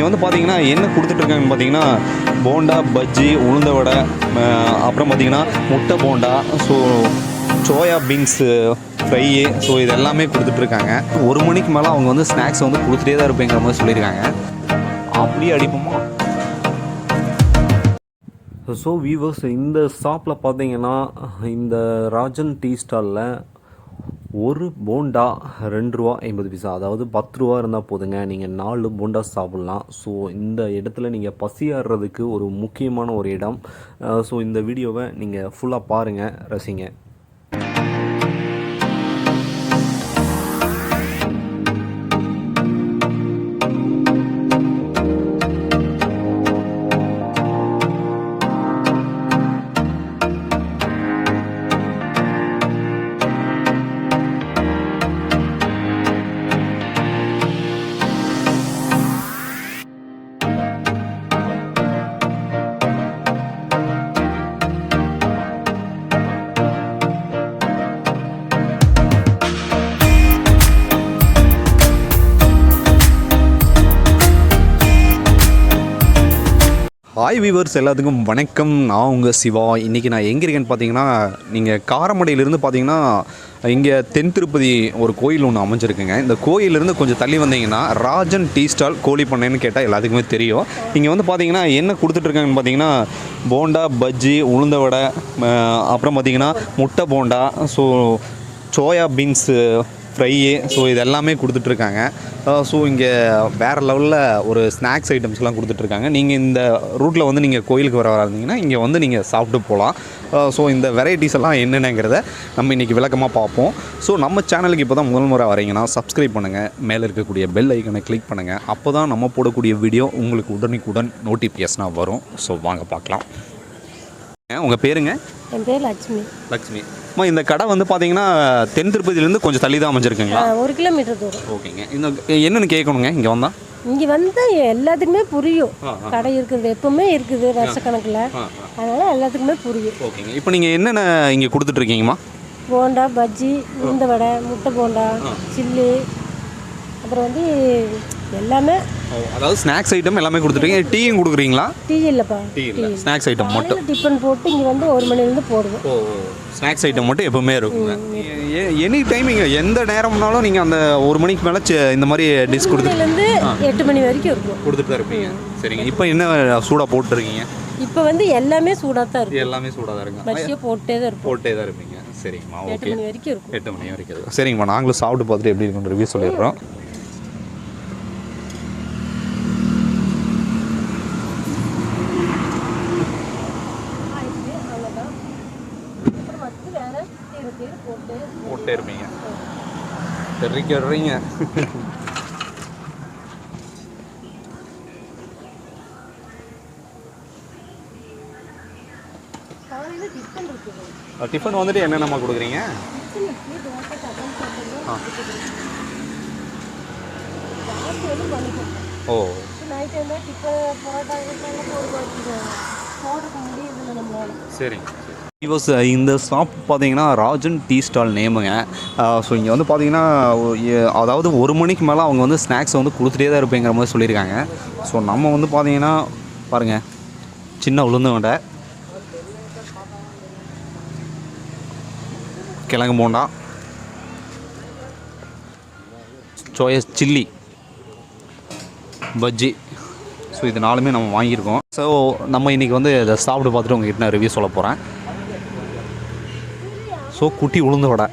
இங்கே வந்து பார்த்தீங்கன்னா என்ன கொடுத்துட்ருக்காங்கன்னு பார்த்தீங்கன்னா போண்டா, பஜ்ஜி, உளுந்த வடை, அப்புறம் பார்த்தீங்கன்னா முட்டை bonda, so soya beans fry, so இது எல்லாமே கொடுத்துட்ருக்காங்க. 1 மணிக்கு மேலே அவங்க வந்து ஸ்நாக்ஸ் வந்து கொடுத்துட்டே தான் இருப்பேங்கிற மாதிரி சொல்லியிருக்காங்க. அப்படியே அடிப்போமா? ஸோ வீவர்ஸ், இந்த ஷாப்பில் பார்த்தீங்கன்னா இந்த ராஜன் டீ ஸ்டாலில் ஒரு போண்டா ₹2.50, அதாவது 10 ரூபா இருந்தால் போதுங்க, நீங்கள் 4 போண்டா சாப்பிட்லாம். ஸோ இந்த இடத்துல நீங்கள் பசியாடுறதுக்கு ஒரு முக்கியமான ஒரு இடம். ஸோ இந்த வீடியோவை நீங்கள் ஃபுல்லாக பாருங்கள், ரசிங்க. ஹாய் வீவர்ஸ், எல்லாத்துக்கும் வணக்கம். நான் உங்கள் சிவா. இன்றைக்கி நான் எங்கே இருக்கேன்னு பார்த்தீங்கன்னா, நீங்கள் காரமடையிலேருந்து பார்த்தீங்கன்னா இங்கே தென் திருப்பதி ஒரு கோயில் ஒன்று அமைஞ்சிருக்குங்க. இந்த கோயிலிருந்து கொஞ்சம் தள்ளி வந்தீங்கன்னா ராஜன் டீ ஸ்டால் கோழி பண்ணைன்னு கேட்டால் எல்லாத்துக்குமே தெரியும். இங்கே வந்து பார்த்தீங்கன்னா என்ன கொடுத்துட்ருக்காங்கன்னு பார்த்தீங்கன்னா போண்டா, பஜ்ஜி, உளுந்த வடை, அப்புறம் பார்த்தீங்கன்னா முட்டை bonda, so soya beans fry, so இது எல்லாமே கொடுத்துட்ருக்காங்க. ஸோ இங்கே வேறு லெவலில் ஒரு ஸ்நாக்ஸ் ஐட்டம்ஸ்லாம் கொடுத்துட்ருக்காங்க. நீங்கள் இந்த ரூட்டில் வந்து நீங்கள் கோயிலுக்கு வர இருந்தீங்கன்னா இங்கே வந்து நீங்கள் சாப்பிட்டு போகலாம். ஸோ இந்த வெரைட்டிஸ் எல்லாம் என்னென்னங்கிறத நம்ம இன்றைக்கி விளக்கமாக பார்ப்போம். ஸோ நம்ம சேனலுக்கு இப்போ தான் முதல் முறை வரீங்கன்னா சப்ஸ்கிரைப் பண்ணுங்கள், மேலே இருக்கக்கூடிய பெல் ஐக்கனை கிளிக் பண்ணுங்கள். அப்போ தான் நம்ம போடக்கூடிய வீடியோ உங்களுக்கு உடனுக்குடன் நோட்டிஃபிகேஷனாக வரும். ஸோ வாங்க பார்க்கலாம். உங்கள் பேருங்க? என் பேர் லட்சுமி. லட்சுமி அம்மா, இந்த கடை வந்து பார்த்தீங்கன்னா தென் திருப்பதியிலேருந்து கொஞ்சம் தள்ளி தான் அமைஞ்சிருக்குங்களா? 1 கிலோமீட்டர் தூரம். ஓகேங்க. இந்த என்னென்னு கேட்கணுங்க இங்கே வந்தால்? இங்கே வந்தால் எல்லாத்துக்குமே புரியும். கடை இருக்குது, எப்பவுமே இருக்குது வருஷக்கணக்கில், அதனால் எல்லாத்துக்குமே புரியும். ஓகேங்க. இப்போ நீங்கள் என்னென்ன இங்கே கொடுத்துட்ருக்கீங்கம்மா? போண்டா, பஜ்ஜி, உளுந்த வடை, முட்டை போண்டா, சில்லி, அப்புறம் வந்து எல்லாமே, அதாவது ஸ்நாக்ஸ் ஐட்டம் எல்லாமே கொடுத்துருக்கீங்க. டீயும் கொடுக்குறீங்களா? டீ இல்லைப்பா, டீ இல்லை, ஸ்நாக்ஸ் ஐட்டம் மட்டும். டிஃபன் போட்டு இங்கே வந்து 1 மணிலேருந்து போடுவோம். ஓ, ஸ்நாக்ஸ் ஐட்டம் மட்டும் எப்பவுமே இருக்குங்க. எனி டைம் இங்கே எந்த நேரம்னாலும் நீங்கள் அந்த 1 மணிக்கு மேலே இந்த மாதிரி டிஷ் கொடுத்துலேருந்து 8 மணி வரைக்கும் இருக்கும், கொடுத்துட்டு தான் இருப்பீங்க. சரிங்க. இப்போ என்ன சூடாக போட்டுருக்கீங்க? இப்போ வந்து எல்லாமே சூடாக தான் இருக்கும். எல்லாமே சூடாக தான் இருக்குங்க. பஸ்ஸே போட்டே தான் இருப்பீங்க. சரிங்கம்மா. 8 மணி வரைக்கும் இருக்கும். 8 மணி வரைக்கும். சரிங்கம்மா, நாங்களும் சாப்பிட்டு பார்த்துட்டு எப்படி இருக்குன்னு ரிவ்யூ சொல்லிடுறோம். போட்டே இருப்பீங்க. தெரிக்கிறீங்க. டிஃபன் வந்துட்டு என்னென்னமா கொடுக்குறீங்க? ஓ, சரிங்க. இந்த ஷாப் பார்த்தீங்கன்னா ராஜன் டீ ஸ்டால் நேமுங்க. ஸோ இங்கே வந்து பார்த்தீங்கன்னா அதாவது 1 மணிக்கு மேலே அவங்க வந்து ஸ்நாக்ஸ் வந்து கொடுத்துட்டே தான் இருப்பேங்கிற மாதிரி சொல்லியிருக்காங்க. ஸோ நம்ம வந்து பார்த்தீங்கன்னா பாருங்கள், சின்ன உளுந்து வடை, கிழங்கு bonda, soya chilli, bajji, so இது 4மே நம்ம வாங்கியிருக்கோம். ஸோ நம்ம இன்றைக்கி வந்து இதை சாப்பிட்டு பார்த்துட்டு உங்கள்கிட்ட நான் ரிவ்யூ சொல்ல போகிறேன். ஸோ குட்டி உளுந்து வடை.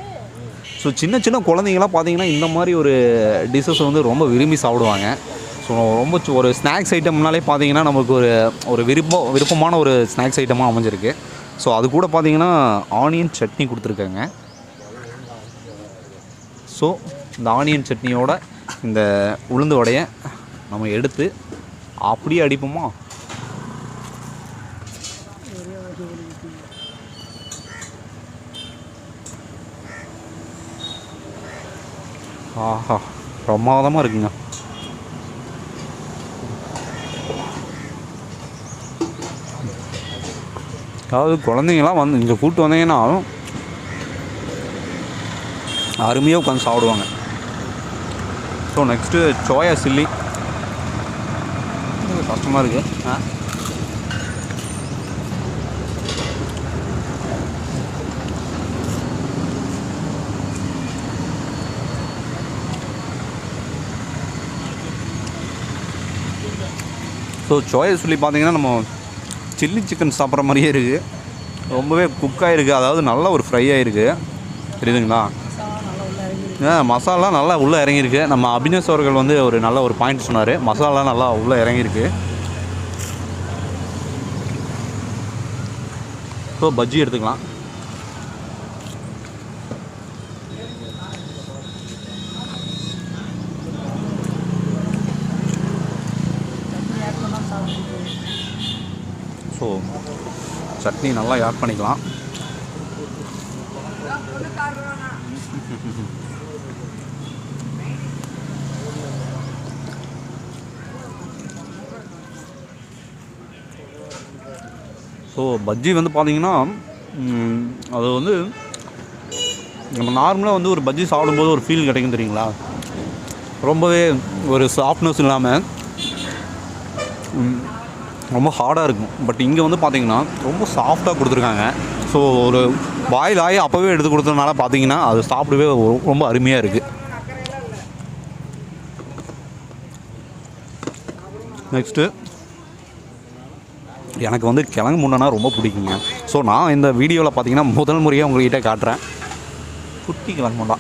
ஸோ சின்ன சின்ன குழந்தைங்களாம் பார்த்தீங்கன்னா இந்த மாதிரி ஒரு டிஷ்ஷஸ் வந்து ரொம்ப விரும்பி சாப்பிடுவாங்க. ஸோ ரொம்ப ஒரு ஸ்நாக்ஸ் ஐட்டம்னாலே பார்த்தீங்கன்னா நமக்கு ஒரு விருப்பமான ஒரு ஸ்நாக்ஸ் ஐட்டமாக அமைஞ்சிருக்கு. ஸோ அது கூட பார்த்தீங்கன்னா ஆனியன் சட்னி கொடுத்துருக்காங்க. ஸோ இந்த ஆனியன் சட்னியோட இந்த உளுந்து வடையை நம்ம எடுத்து அப்படியே அடிப்போமா? ஆஹா, பிரமாதமாக இருக்குங்க. அதாவது குழந்தைங்களாம் வந்து இங்கே கூப்பிட்டு வந்தீங்கன்னா அருமையாக உட்காந்து சாப்பிடுவாங்க. ஸோ நெக்ஸ்ட்டு சோயா சில்லி, கஷ்டமாக இருக்குது. ஸோ சோயா சில்லி பார்த்தீங்கன்னா நம்ம சில்லி சிக்கன் சாப்பிட்ற மாதிரியே இருக்குது. ரொம்பவே குக்காக இருக்குது, அதாவது நல்லா ஒரு ஃப்ரை ஆகிருக்கு. தெரியுதுங்களா? மசாலா நல்லா உள்ளே இறங்கியிருக்கு. நம்ம அபினேஷ் அவர்கள் வந்து ஒரு நல்ல ஒரு பாயிண்ட் சொன்னார், மசாலா நல்லா உள்ளே இறங்கியிருக்கு. ஸோ பஜ்ஜி எடுத்துக்கலாம். ஸோ சட்னி நல்லா ஆட் பண்ணிக்கலாம். ஸோ பஜ்ஜி வந்து பார்த்திங்கன்னா அது வந்து நம்ம நார்மலாக வந்து ஒரு பஜ்ஜி சாப்பிடும்போது ஒரு ஃபீல் கிடைக்கும் தெரியுங்களா? ரொம்பவே ஒரு சாஃப்ட்னஸ் இல்லாமல் ரொம்ப ஹார்டாக இருக்கும். பட் இங்கே வந்து பார்த்திங்கன்னா ரொம்ப சாஃப்டாக கொடுத்துருக்காங்க. ஸோ ஒரு பாயில் ஆகி அப்போவே எடுத்து கொடுத்ததுனால பார்த்திங்கன்னா அது சாப்பிடவே ரொம்ப அருமையாக இருக்குது. நெக்ஸ்ட்டு எனக்கு வந்து கிழங்கு முன்னனா ரொம்ப பிடிக்குங்க. ஸோ நான் இந்த வீடியோவில் பார்த்திங்கன்னா முதல் முறையாக உங்கள்கிட்ட காட்டுறேன் குட்டி கிழங்கு முண்டா.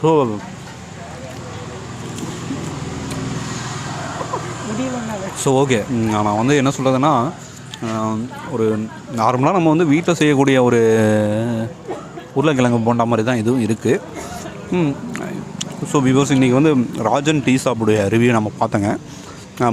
ஸோ ஸோ ஓகே, நான் வந்து என்ன சொல்கிறதுன்னா, ஒரு நார்மலாக நம்ம வந்து வீட்டில் செய்யக்கூடிய ஒரு உருளைக்கிழங்கு போண்டா மாதிரி தான் இதுவும் இருக்குது. ஸோ வியூவர்ஸ், இன்றைக்கி வந்து ராஜன் டீ ஷாப்புடைய ரிவ்யூ நம்ம பார்த்தோங்க.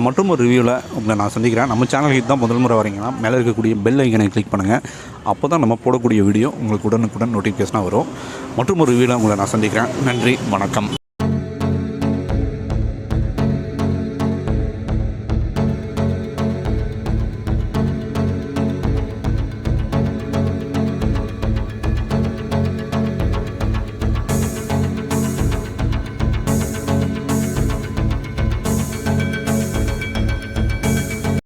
மற்றும் ஒரு ரிவ்யூவில் உங்களை நான் சந்திக்கிறேன். நம்ம சேனலுக்கு இதுதான் முதல் முறை வரீங்கன்னா மேலே இருக்கக்கூடிய பெல் ஐக்கனை கிளிக் பண்ணுங்கள். அப்போ தான் நம்ம போடக்கூடிய வீடியோ உங்களுக்கு உடனுக்குடன் நோட்டிஃபிகேஷனாக வரும். மற்றும் ஒரு ரிவ்யூவில் உங்களை நான் சந்திக்கிறேன். நன்றி, வணக்கம்.